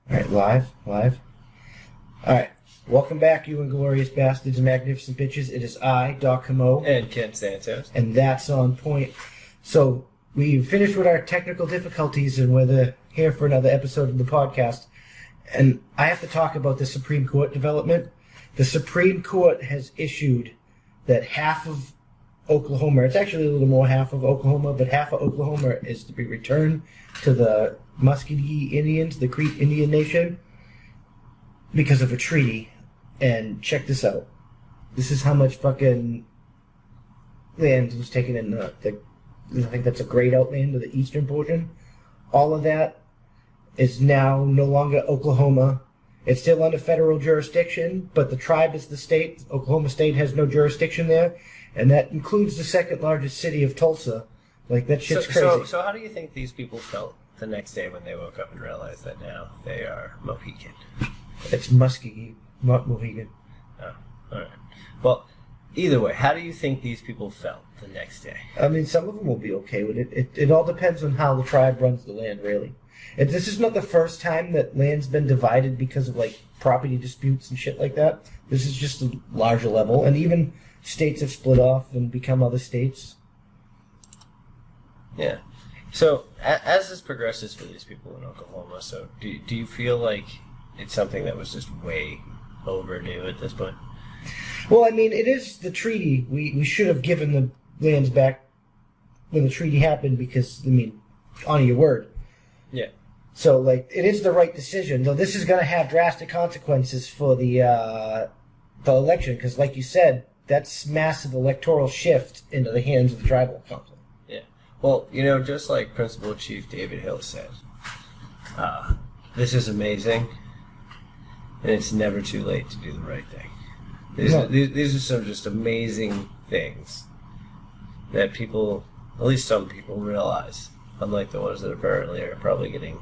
All right, live. All right, welcome back, you inglorious bastards and magnificent bitches. It is I, Doc Camo. And Ken Santos. And that's on point. So, we finished with our technical difficulties, and we're here for another episode of the podcast. And I have to talk about the Supreme Court development. The Supreme Court has issued that half of Oklahoma, it's actually a little more half of Oklahoma, but half of Oklahoma is to be returned to the Muscogee Indians, the Creek Indian Nation, because of a treaty. And check this out. This is how much fucking land was taken in I think that's a grayed out land of the eastern portion. All of that is now no longer Oklahoma. It's still under federal jurisdiction, but the tribe is the state. Oklahoma State has no jurisdiction there, and that includes the second largest city of Tulsa. Like, that shit's crazy. So how do you think these people felt the next day when they woke up and realized that now they are Mohican? It's Muscogee, not Mohegan. Oh, all right. Well, either way, how do you think these people felt the next day? I mean, some of them will be okay with it. It all depends on how the tribe runs the land, really. And this is not the first time that land's been divided because of, like, property disputes and shit like that. This is just a larger level. And even states have split off and become other states. Yeah. So, as this progresses for these people in Oklahoma, so do you feel like it's something that was just way overdue at this point? Well, I mean, it is the treaty. We should have given the lands back when the treaty happened because, I mean, honor your word. Yeah. So, like, it is the right decision. Though this is going to have drastic consequences for the election because, like you said, that's massive electoral shift into the hands of the tribal council. Yeah. Well, just like Principal Chief David Hill said, this is amazing, and it's never too late to do the right thing. These are some just amazing things that people, at least some people, realize, unlike the ones that apparently are probably getting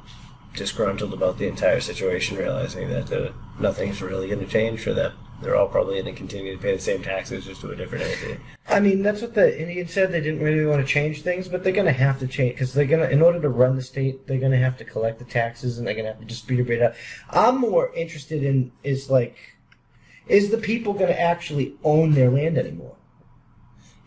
disgruntled about the entire situation, realizing that nothing's really going to change for them. They're all probably going to continue to pay the same taxes, just to a different entity. I mean, that's what the Indians said. They didn't really want to change things, but they're going to have to change, because in order to run the state, they're going to have to collect the taxes, and they're going to have to distribute it out. I'm more interested in, is the people going to actually own their land anymore?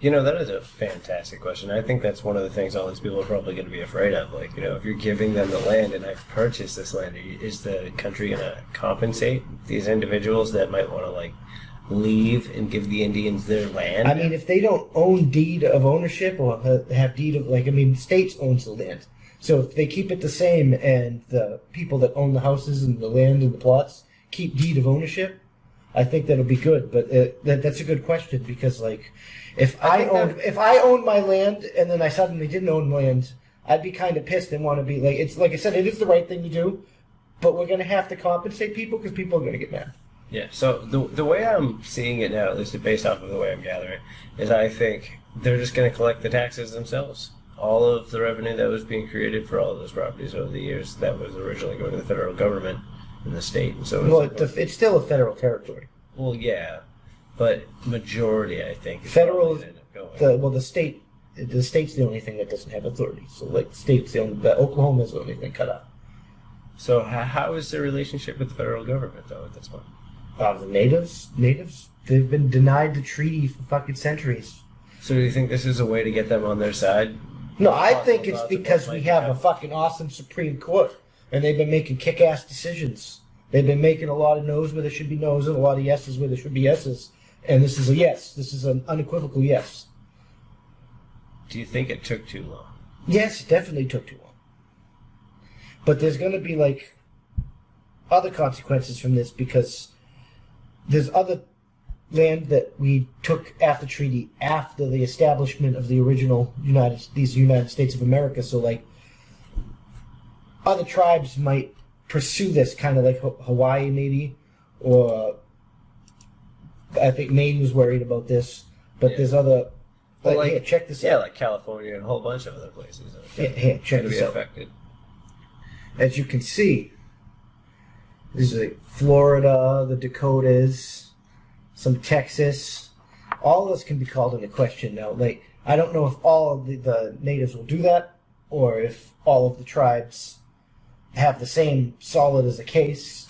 That is a fantastic question. I think that's one of the things all these people are probably going to be afraid of. Like, if you're giving them the land and I've purchased this land, is the country going to compensate these individuals that might want to, leave and give the Indians their land? I mean, if they don't own deed of ownership or have deed of, the states owns the land. So if they keep it the same and the people that own the houses and the land and the plots keep deed of ownership, I think that'll be good. But that's a good question because, if I owned my land and then I suddenly didn't own land, I'd be kind of pissed and want to be it's like I said, it is the right thing to do, but we're going to have to compensate people because people are going to get mad. Yeah. So the way I'm seeing it now, at least based off of the way I'm gathering, is I think they're just going to collect the taxes themselves. All of the revenue that was being created for all of those properties over the years that was originally going to the federal government and the state, and so it's still a federal territory. Well, yeah. But majority, I think, is federal. The The state's the only thing that doesn't have authority. So, the state's the only. Oklahoma is the only thing cut out. So, how is their relationship with the federal government, though, at this point? The natives, they've been denied the treaty for fucking centuries. So, do you think this is a way to get them on their side? No, I think it's because we have a fucking awesome Supreme Court, and they've been making kick-ass decisions. They've been making a lot of no's where there should be no's and a lot of yeses where there should be yeses. And this is a yes. This is an unequivocal yes. Do you think it took too long? Yes, it definitely took too long. But there's going to be, other consequences from this because there's other land that we took after treaty, after the establishment of the original United States of America. So, other tribes might pursue this, kind of like Hawaii, maybe, or I think Maine was worried about this, but there's other. Here, check this out. Yeah, like California and a whole bunch of other places. Here, check this out. Affected. As you can see, this is Florida, the Dakotas, some Texas. All of this can be called into question now. I don't know if all of the natives will do that, or if all of the tribes have the same solid as a case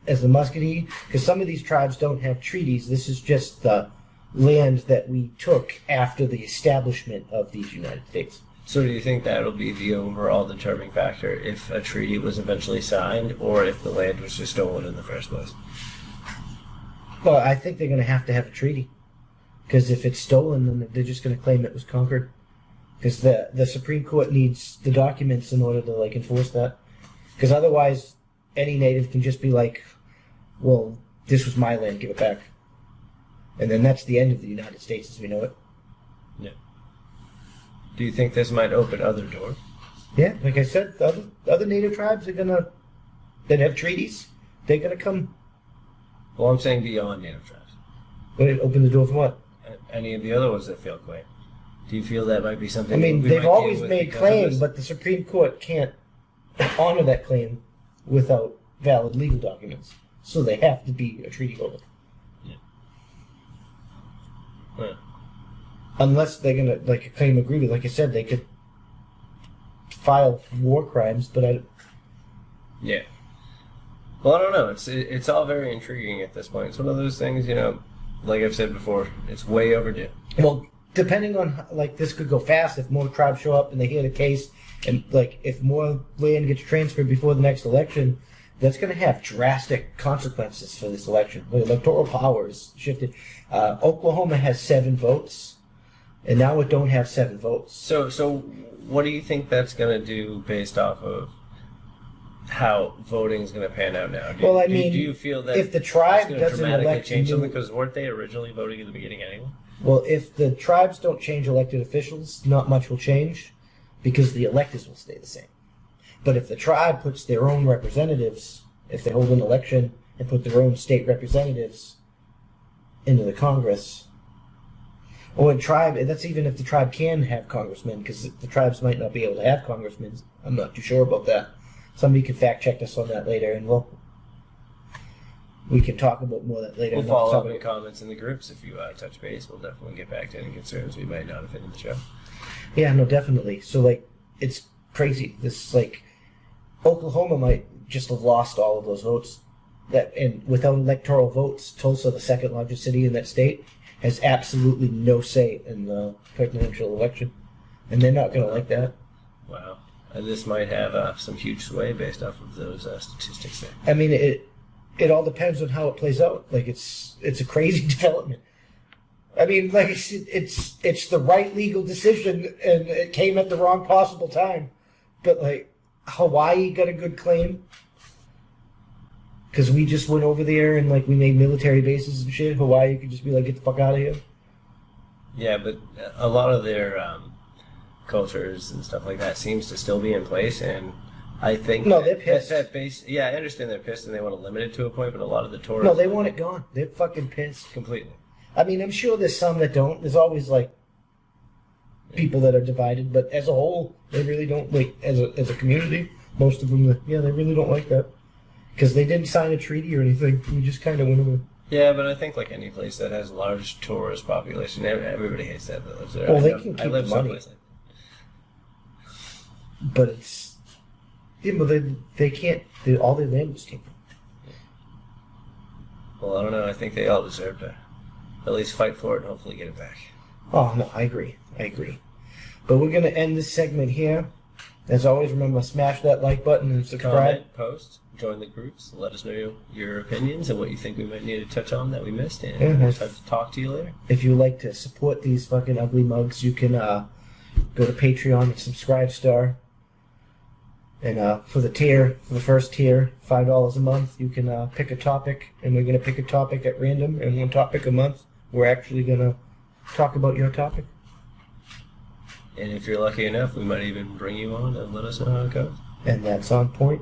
as the Muscatine, because some of these tribes don't have treaties. This is just the land that we took after the establishment of these United States. So do you think that'll be the overall determining factor if a treaty was eventually signed or if the land was just stolen in the first place? Well, I think they're going to have a treaty, because if it's stolen, then they're just going to claim it was conquered. Because the Supreme Court needs the documents in order to enforce that. Because otherwise, any native can just be like, "Well, this was my land, give it back," and then that's the end of the United States as we know it. Yeah. Do you think this might open other doors? Yeah, like I said, the other native tribes that have treaties, they're gonna come. Well, I'm saying beyond native tribes. Would it open the door for what? Any of the other ones that fail claim. Do you feel that might be something? I mean, we they've might always deal with made because of claim, this? but the Supreme Court can't honor that claim without valid legal documents. So they have to be a treaty holder. Yeah. Well, Unless they're gonna claim agreement. Like I said, they could file war crimes, but yeah. Well, I don't know. It's all very intriguing at this point. It's one of those things, like I've said before, it's way overdue. well, depending on this could go fast if more tribes show up and they hear the case, and if more land gets transferred before the next election, that's going to have drastic consequences for this election. The electoral power is shifted. Oklahoma has 7 votes, and now it don't have 7 votes. So what do you think that's going to do based off of how voting is going to pan out now? Well, do you feel that if the tribe it's going to doesn't dramatically elect change new- something? Because weren't they originally voting in the beginning anyway? Well, if the tribes don't change elected officials, not much will change, because the electors will stay the same. But if the tribe puts their own representatives, if they hold an election and put their own state representatives into the Congress, or that's even if the tribe can have congressmen, because the tribes might not be able to have congressmen. I'm not too sure about that. Somebody can fact check us on that later, and we can talk about more of that later. We'll follow up in comments in the groups if you touch base. We'll definitely get back to any concerns we might not have hit in the show. Yeah, no, definitely. So, it's crazy. This, Oklahoma might just have lost all of those votes. And without electoral votes, Tulsa, the second largest city in that state, has absolutely no say in the presidential election. And they're not going to like that. Wow. And this might have some huge sway based off of those statistics there. I mean, it all depends on how it plays out. it's a crazy development. I mean, it's the right legal decision, and it came at the wrong possible time. But Hawaii got a good claim because we just went over there and we made military bases and shit. Hawaii could just be get the fuck out of here. Yeah, but a lot of their cultures and stuff like that seems to still be in place, and I think they're pissed. Yeah, I understand they're pissed and they want to limit it to a point, but a lot of the tourists... No, they want it gone. They're fucking pissed. Completely. I mean, I'm sure there's some that don't. There's always people that are divided, but as a whole, they really don't. As a community, most of them, they really don't like that because they didn't sign a treaty or anything. We just kind of went over. Yeah, but I think any place that has a large tourist population, everybody hates that lives there. Well, they can keep I live the money, someplace. but it's but they can't. All their land was taken. Well, I don't know. I think they all deserve to at least fight for it and hopefully get it back. Oh, no, I agree. But we're going to end this segment here. As always, remember, smash that like button and subscribe. Comment, post, join the groups, let us know your opinions and what you think we might need to touch on that we missed, and we'll try to talk to you later. If you like to support these fucking ugly mugs, you can go to Patreon and subscribe star. And for the first tier, $5 a month, you can pick a topic, and we're going to pick a topic at random, and one topic a month. We're actually going to talk about your topic. And if you're lucky enough, we might even bring you on and let us know how it goes. And that's on point.